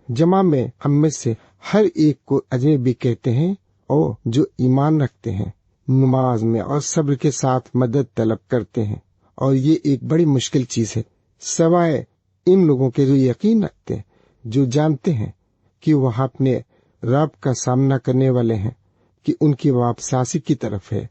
جمع میں ہم میں سے ہر ایک کو اجنبی کہتے ہیں، اور جو ایمان رکھتے ہیں نماز میں اور صبر کے ساتھ مدد طلب کرتے ہیں، اور یہ ایک بڑی مشکل چیز ہے سوائے ان لوگوں کے جو یقین رکھتے ہیں، جو جانتے ہیں کہ وہ اپنے رب کا سامنا کرنے والے ہیں، کہ ان کی واپسی کی طرف ہے۔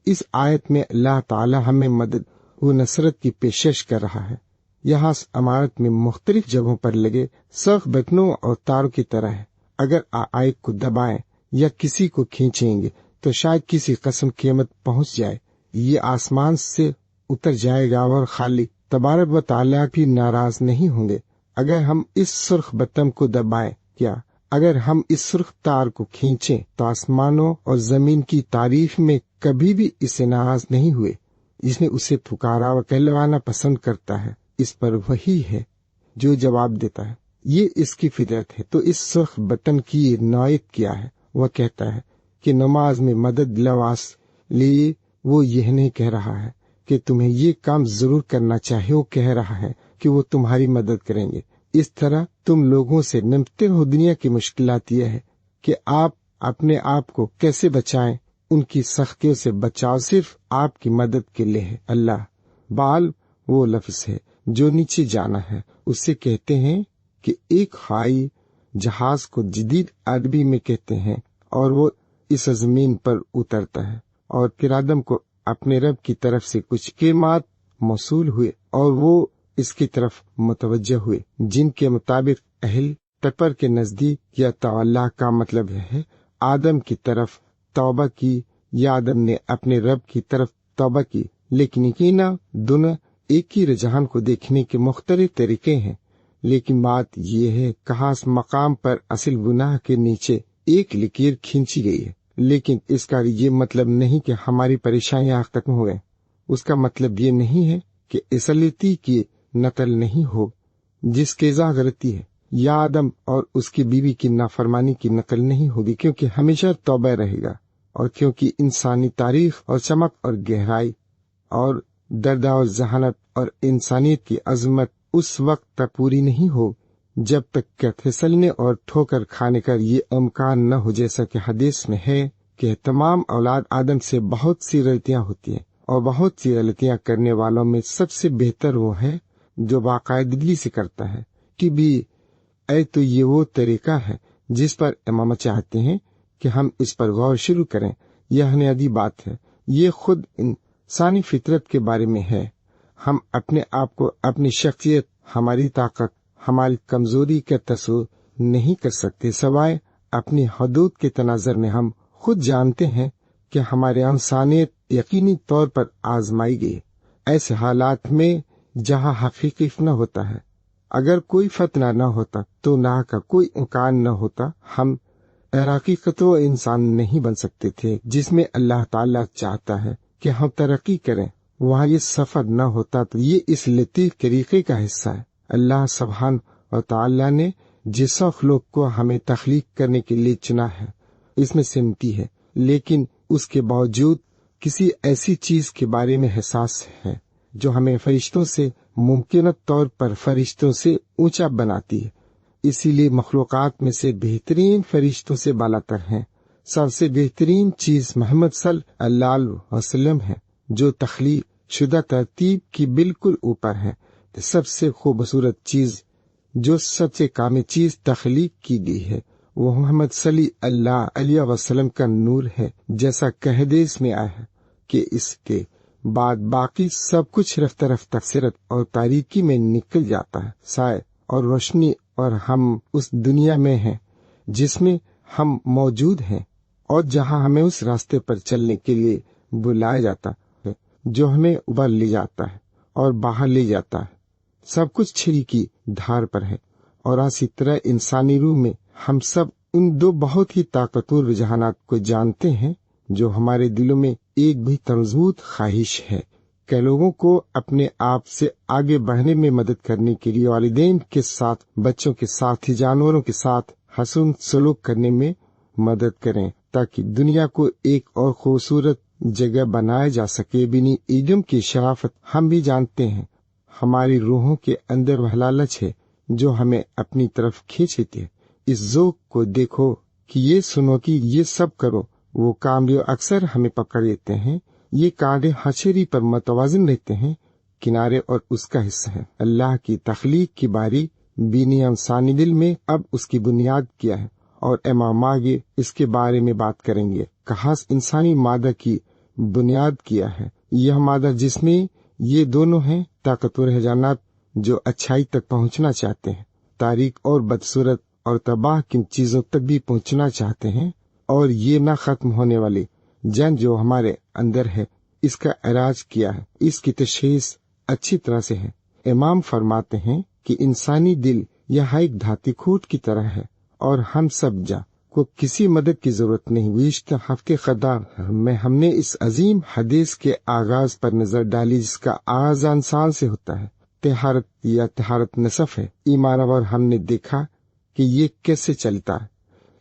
اس آیت میں اللہ تعالی ہمیں مدد و نصرت کی پیشکش کر رہا ہے۔ یہاں عمارت میں مختلف جگہوں پر لگے سخت بٹنوں اور تاروں کی طرح ہے۔ اگر آیت کو دبائیں یا کسی کو کھینچیں گے تو شاید کسی قسم قیمت پہنچ جائے، یہ آسمان سے اتر جائے گا اور خالی تبارک و تعالیٰ بھی ناراض نہیں ہوں گے اگر ہم اس سرخ بٹن کو دبائیں۔ کیا اگر ہم اس سرخ تار کو کھینچیں تو آسمانوں اور زمین کی تاریخ میں کبھی بھی اسے ناراض نہیں ہوئے۔ جس نے اسے پکارا و کہلوانا پسند کرتا ہے، اس پر وہی ہے جو جواب دیتا ہے۔ یہ اس کی فطرت ہے۔ تو اس سرخ بٹن کی نوعیت کیا ہے؟ وہ کہتا ہے کہ نماز میں مدد لواس لیے وہ یہ نہیں کہہ رہا ہے کہ تمہیں یہ کام ضرور کرنا چاہیے، وہ کہہ رہا ہے کہ وہ تمہاری مدد کریں گے۔ اس طرح تم لوگوں سے نمٹتے ہو۔ دنیا کی مشکلات یہ ہے کہ آپ اپنے آپ کو کیسے بچائیں، ان کی سختیوں سے بچاؤ صرف آپ کی مدد کے لیے ہے۔ اللہ بال وہ لفظ ہے جو نیچے جانا ہے، اس سے کہتے ہیں کہ ایک ہوائی جہاز کو جدید عربی میں کہتے ہیں، اور وہ اس زمین پر اترتا ہے، اور پھر آدم کو اپنے رب کی طرف سے کچھ کلمات موصول ہوئے اور وہ اس کی طرف متوجہ ہوئے، جن کے مطابق اہل تپر کے نزدیک یا اللہ کا مطلب ہے آدم کی طرف توبہ کی یا آدم نے اپنے رب کی طرف توبہ کی۔ لیکن یقینا دونوں ایک ہی رجحان کو دیکھنے کے مختلف طریقے ہیں، لیکن بات یہ ہے کہاں اس مقام پر اصل گناہ کے نیچے ایک لکیر کھینچی گئی ہے۔ لیکن اس کا یہ مطلب نہیں کہ ہماری پریشانیاں ختم ہو گئیں۔ اس کا مطلب یہ نہیں ہے کہ اصلیتی کی نقل نہیں ہو جس کے ذا غلطی ہے، یا آدم اور اس کی بیوی کی نافرمانی کی نقل نہیں ہوگی، کیونکہ ہمیشہ توبہ رہے گا، اور کیونکہ انسانی تاریخ اور چمک اور گہرائی اور درد اور ذہانت اور انسانیت کی عظمت اس وقت تک پوری نہیں ہو جب تک کہ پھسلنے اور ٹھوکر کھانے کا یہ امکان نہ ہو، جیسا کہ حدیث میں ہے کہ تمام اولاد آدم سے بہت سی غلطیاں ہوتی ہیں، اور بہت سی غلطیاں کرنے والوں میں سب سے بہتر وہ ہے جو باقاعدگی سے کرتا ہے کہ بھی تو یہ وہ طریقہ ہے جس پر امام چاہتے ہیں کہ ہم اس پر غور شروع کریں۔ یہ بنیادی بات ہے، یہ خود انسانی فطرت کے بارے میں ہے۔ ہم اپنے آپ کو، اپنی شخصیت، ہماری طاقت، ہماری کمزوری کا تصور نہیں کر سکتے، سوائے اپنی حدود کے تناظر میں ہم خود جانتے ہیں کہ ہماری انسانیت یقینی طور پر آزمائی گئی۔ ایسے حالات میں جہاں حقیقی نہ ہوتا ہے، اگر کوئی فتنہ نہ ہوتا تو نہ کا کوئی امکان نہ ہوتا، ہم حقیقت و انسان نہیں بن سکتے تھے جس میں اللہ تعالیٰ چاہتا ہے کہ ہم ترقی کریں۔ وہاں یہ سفر نہ ہوتا تو یہ اس لطیف طریقے کا حصہ ہے۔ اللہ سبحان و تعالیٰ نے جس مخلوق کو ہمیں تخلیق کرنے کے لیے چنا ہے اس میں سمتی ہے، لیکن اس کے باوجود کسی ایسی چیز کے بارے میں احساس ہے جو ہمیں فرشتوں سے ممکنہ طور پر فرشتوں سے اونچا بناتی ہے۔ اسی لیے مخلوقات میں سے بہترین فرشتوں سے بالاتر ہیں۔ سب سے بہترین چیز محمد صلی اللہ علیہ وسلم ہے جو تخلیق شدہ ترتیب کی بالکل اوپر ہے۔ سب سے خوبصورت چیز جو سب سے کامل چیز تخلیق کی گئی ہے وہ محمد صلی اللہ علیہ وسلم کا نور ہے، جیسا کہ حدیث میں آیا ہے کہ اس کے بعد باقی سب کچھ رفتہ رفتہ سرت اور تاریکی میں نکل جاتا ہے، سائے اور روشنی، اور ہم اس دنیا میں ہیں جس میں ہم موجود ہیں اور جہاں ہمیں اس راستے پر چلنے کے لیے بلایا جاتا ہے جو ہمیں اوپر لے جاتا ہے اور باہر لے جاتا ہے۔ سب کچھ چھری کی دھار پر ہے، اور اسی طرح انسانی روح میں ہم سب ان دو بہت ہی طاقتور رجحانات کو جانتے ہیں جو ہمارے دلوں میں ایک بھی مضبوط خواہش ہے کہ لوگوں کو اپنے آپ سے آگے بڑھنے میں مدد کرنے کے لیے والدین کے ساتھ، بچوں کے ساتھ، جانوروں کے ساتھ حسن سلوک کرنے میں مدد کریں تاکہ دنیا کو ایک اور خوبصورت جگہ بنایا جا سکے۔ بنی ایڈم کی شرافت ہم بھی جانتے ہیں، ہماری روحوں کے اندر وہ لالچ ہے جو ہمیں اپنی طرف کھینچتی ہے، اس ذوق کو دیکھو کہ یہ سنو کہ یہ سب کرو، وہ کام جو اکثر ہمیں پکڑ لیتے ہیں، یہ کانٹے ہتھیلی پر متوازن رہتے ہیں، کنارے اور اس کا حصہ ہے۔ اللہ کی تخلیق کی باری بینی انسانی دل میں اب اس کی بنیاد کیا ہے، اور امام آگے اس کے بارے میں بات کریں گے۔ کہاں انسانی مادہ کی بنیاد کیا ہے؟ یہ مادہ جس میں یہ دونوں ہیں، طاقتور حیوانات جو اچھائی تک پہنچنا چاہتے ہیں، تاریک اور بدصورت اور تباہ کن چیزوں تک بھی پہنچنا چاہتے ہیں، اور یہ نہ ختم ہونے والی جنگ جو ہمارے اندر ہے، اس کا علاج کیا ہے، اس کی تشخیص اچھی طرح سے ہے۔ امام فرماتے ہیں کہ انسانی دل یہاں ایک دھاتی کھوٹ کی طرح ہے، اور ہم سب کو کسی مدد کی ضرورت نہیں۔ گزشتہ ہفتے خدار میں ہم نے اس عظیم حدیث کے آغاز پر نظر ڈالی، جس کا آغاز انسان سے ہوتا ہے۔ طہارت یا طہارت نصف ہے ایمان، اور ہم نے دیکھا کہ یہ کیسے چلتا ہے۔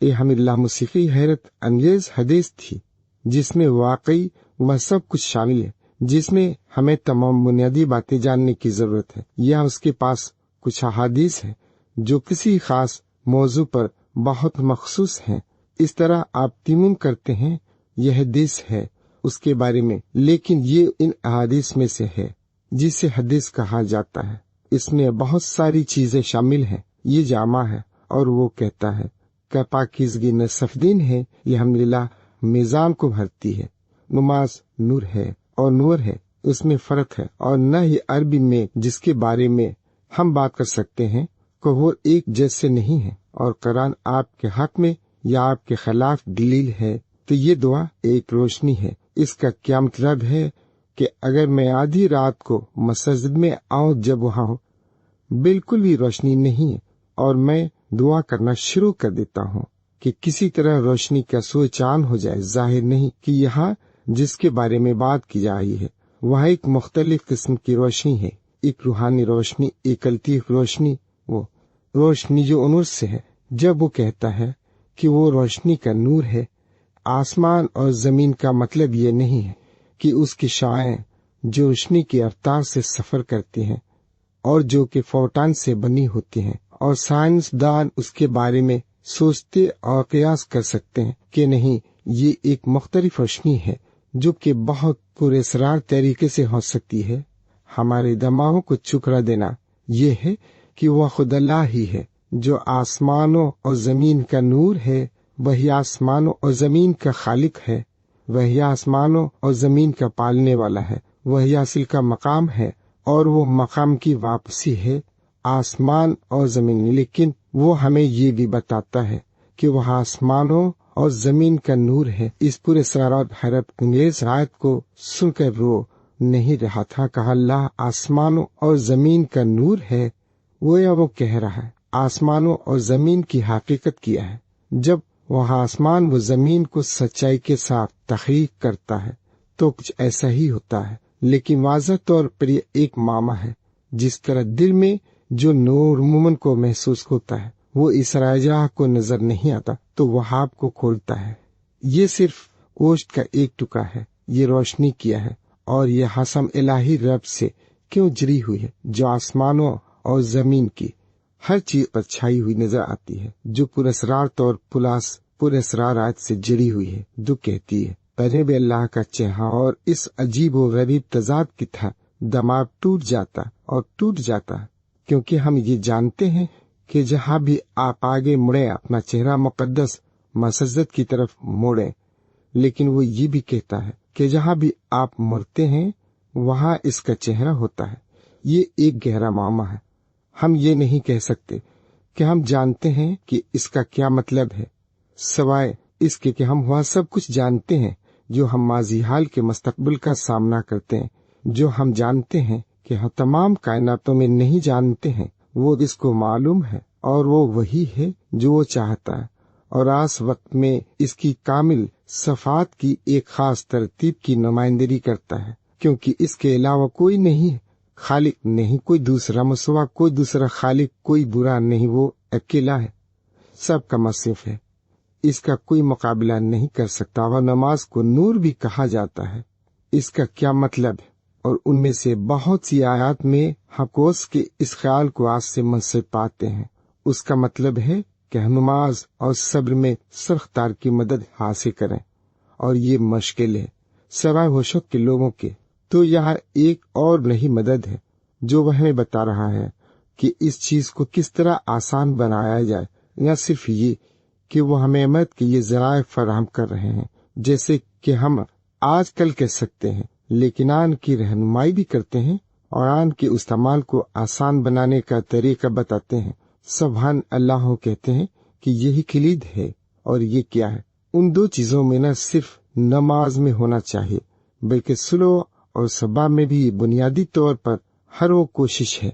یہ ہمیں اللہ موسیقی حیرت انگیز حدیث تھی، جس میں واقعی وہ سب کچھ شامل ہے جس میں ہمیں تمام بنیادی باتیں جاننے کی ضرورت ہے۔ یا اس کے پاس کچھ احادیث ہے جو کسی خاص موضوع پر بہت مخصوص ہیں۔ اس طرح آپ تیمم کرتے ہیں یہ حدیث ہے اس کے بارے میں، لیکن یہ ان احادیث میں سے ہے جسے حدیث کہا جاتا ہے۔ اس میں بہت ساری چیزیں شامل ہیں، یہ جامع ہے، اور وہ کہتا ہے کہ پاکیزگی نصف دین ہے، یہ الحمدللہ میزان کو بھرتی ہے۔ نماز نور ہے اور نور ہے، اس میں فرق ہے، اور نہ ہی عربی میں جس کے بارے میں ہم بات کر سکتے ہیں کہ وہ ایک جیسے نہیں ہے، اور قرآن آپ کے حق میں یا آپ کے خلاف دلیل ہے تو یہ دعا ایک روشنی ہے۔ اس کا کیا مطلب ہے کہ اگر میں آدھی رات کو مسجد میں آؤں جب وہاں بالکل بھی روشنی نہیں ہے، اور میں دعا کرنا شروع کر دیتا ہوں کہ کسی طرح روشنی کا سوئچ آن ہو جائے، ظاہر نہیں کہ یہاں جس کے بارے میں بات کی جا رہی ہے وہاں ایک مختلف قسم کی روشنی ہے، ایک روحانی روشنی، ایک لطیف روشنی، وہ روشنی جو نور سے ہے۔ جب وہ کہتا ہے کہ وہ روشنی کا نور ہے، آسمان اور زمین کا مطلب یہ نہیں ہے کہ اس کی شعاعیں جو روشنی کی رفتار سے سفر کرتی ہیں اور جو کہ فوٹان سے بنی ہوتی ہیں، اور سائنسدان اس کے بارے میں سوچتے اور قیاس کر سکتے ہیں کہ نہیں، یہ ایک مختلف روشنی ہے جو کہ بہت پراسرار طریقے سے ہو سکتی ہے۔ ہمارے دماغوں کو ٹھکرا دینا یہ ہے کہ وہ خود اللہ ہی ہے جو آسمانوں اور زمین کا نور ہے، وہی آسمانوں اور زمین کا خالق ہے، وہی آسمانوں اور زمین کا پالنے والا ہے، وہی اصل کا مقام ہے، اور وہ مقام کی واپسی ہے آسمان اور زمین میں۔ لیکن وہ ہمیں یہ بھی بتاتا ہے کہ وہ آسمانوں اور زمین کا نور ہے۔ اس پورے اسرار اور حیرت انگیز آیت کو سن کر رو نہیں رہا تھا، کہا اللہ آسمانوں اور زمین کا نور ہے، وہ کہہ رہا ہے آسمانوں اور زمین کی حقیقت کیا ہے۔ جب وہ آسمان و زمین کو سچائی کے ساتھ تخلیق کرتا ہے تو کچھ ایسا ہی ہوتا ہے، لیکن واضح طور پر یہ ایک معمہ ہے۔ جس طرح دل میں جو نور مومن کو محسوس ہوتا ہے وہ اس راجہ کو نظر نہیں آتا تو وہ آپ کو کھولتا ہے۔ یہ صرف گوشت کا ایک ٹکڑا ہے، یہ روشنی کیا ہے، اور یہ حسم الہی رب سے کیوں جری ہوئی ہے جو آسمانوں اور زمین کی ہر چیز پر چھائی ہوئی نظر آتی ہے، جو پراسرار طور پراسرار آیت سے جڑی ہوئی ہے، جو کہتی ہے پہلے بھی اللہ کا چہرہ، اور اس عجیب و غریب تضاد کی تھا دماغ ٹوٹ جاتا ہے، کیونکہ ہم یہ جانتے ہیں کہ جہاں بھی آپ آگے مڑیں اپنا چہرہ مقدس مسجد کی طرف موڑیں، لیکن وہ یہ بھی کہتا ہے کہ جہاں بھی آپ مرتے ہیں وہاں اس کا چہرہ ہوتا ہے۔ یہ ایک گہرا معمہ ہے۔ ہم یہ نہیں کہہ سکتے کہ ہم جانتے ہیں کہ اس کا کیا مطلب ہے، سوائے اس کے کہ ہم وہ سب کچھ جانتے ہیں جو ہم ماضی حال کے مستقبل کا سامنا کرتے ہیں، جو ہم جانتے ہیں کہ ہم تمام کائناتوں میں نہیں جانتے ہیں۔ وہ اس کو معلوم ہے، اور وہ وہی ہے جو وہ چاہتا ہے، اور آس وقت میں اس کی کامل صفات کی ایک خاص ترتیب کی نمائندگی کرتا ہے، کیونکہ اس کے علاوہ کوئی نہیں ہے، خالق نہیں، کوئی دوسرا مسوا، کوئی دوسرا خالق، کوئی برا نہیں، وہ اکیلا ہے، سب کا مصرف ہے، اس کا کوئی مقابلہ نہیں کر سکتا۔ وہ نماز کو نور بھی کہا جاتا ہے، اس کا کیا مطلب ہے؟ اور ان میں سے بہت سی آیات میں حقوس کے اس خیال کو آج سے منسوب پاتے ہیں۔ اس کا مطلب ہے کہ ہم نماز اور صبر میں سرختار کی مدد حاصل کریں، اور یہ مشکل ہے سوائے ہوشک کے لوگوں کے۔ تو یہاں ایک اور نئی مدد ہے جو وہ ہمیں بتا رہا ہے کہ اس چیز کو کس طرح آسان بنایا جائے، یا صرف یہ کہ وہ ہمیں مدد کے یہ ذرائع فراہم کر رہے ہیں، جیسے کہ ہم آج کل کہہ سکتے ہیں، لیکن آن کی رہنمائی بھی کرتے ہیں اور آن کے استعمال کو آسان بنانے کا طریقہ بتاتے ہیں۔ سبحان اللہ کہتے ہیں کہ یہی کلید ہے، اور یہ کیا ہے؟ ان دو چیزوں میں نہ صرف نماز میں ہونا چاہیے بلکہ سلو اور صبا میں بھی بنیادی طور پر ہر وہ کوشش ہے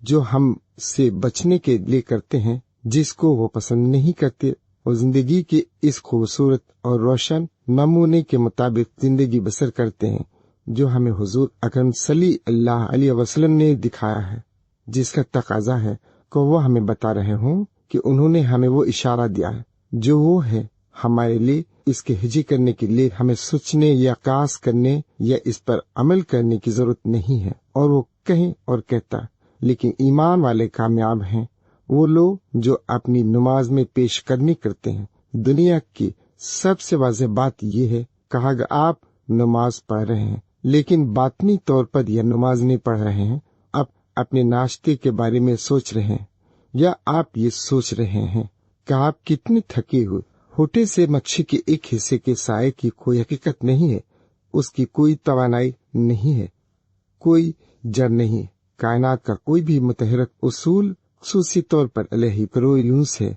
جو ہم سے بچنے کے لیے کرتے ہیں، جس کو وہ پسند نہیں کرتے، اور زندگی کے اس خوبصورت اور روشن نمونے کے مطابق زندگی بسر کرتے ہیں جو ہمیں حضور اکرم صلی اللہ علیہ وسلم نے دکھایا ہے، جس کا تقاضا ہے کہ وہ ہمیں بتا رہے ہوں کہ انہوں نے ہمیں وہ اشارہ دیا ہے جو وہ ہے ہمارے لیے۔ اس کے ہجی کرنے کے لیے ہمیں سوچنے یا قیاس کرنے یا اس پر عمل کرنے کی ضرورت نہیں ہے، اور وہ کہیں اور کہتا، لیکن ایمان والے کامیاب ہیں وہ لوگ جو اپنی نماز میں پیش قدمی کرتے ہیں۔ دنیا کی سب سے واضح بات یہ ہے، کہا کہ آپ نماز پڑھ رہے ہیں لیکن باطنی طور پر یہ نماز نہیں پڑھ رہے ہیں۔ آپ اپنے ناشتے کے بارے میں سوچ رہے ہیں، یا آپ یہ سوچ رہے ہیں کہ آپ کتنے تھکے ہوئے۔ ہوٹے سے مچھی کے ایک حصے کے سائے کی کوئی حقیقت نہیں ہے، اس کی کوئی توانائی نہیں ہے، کوئی جڑ نہیں ہے۔ کائنات کا کوئی بھی متحرک اصول خصوصی طور پر الہی پرویونس ہے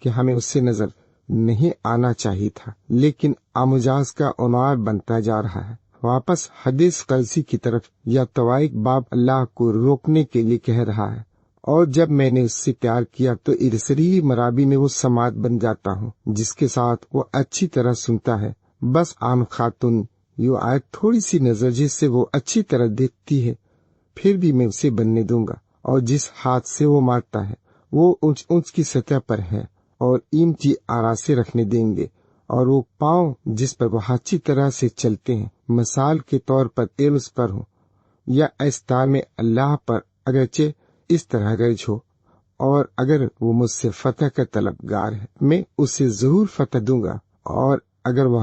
کہ ہمیں اس سے نظر نہیں آنا چاہیے تھا، لیکن آموجاز کا عنوان بنتا جا رہا ہے۔ واپس حدیث قدسی کی طرف، یا توائق باب اللہ کو روکنے کے لیے کہہ رہا ہے، اور جب میں نے اس سے پیار کیا تو ارسری مرابی میں وہ سماعت بن جاتا ہوں جس کے ساتھ وہ اچھی طرح سنتا ہے۔ بس عام خاتون یوں آئے تھوڑی سی نظر جس سے وہ اچھی طرح دیکھتی ہے، پھر بھی میں اسے بننے دوں گا، اور جس ہاتھ سے وہ مارتا ہے وہ اونچ اونچ کی سطح پر ہے، اور قیمتی آراسے رکھنے دیں گے، اور وہ پاؤں جس پر وہ اچھی طرح سے چلتے ہیں، مثال کے طور پر ایلس پر ہوں یا استار میں اللہ پر، اگرچہ اس طرح گرج ہو، اور اگر وہ مجھ سے فتح کا طلبگار ہے میں اسے ضرور فتح دوں گا، اور اگر وہ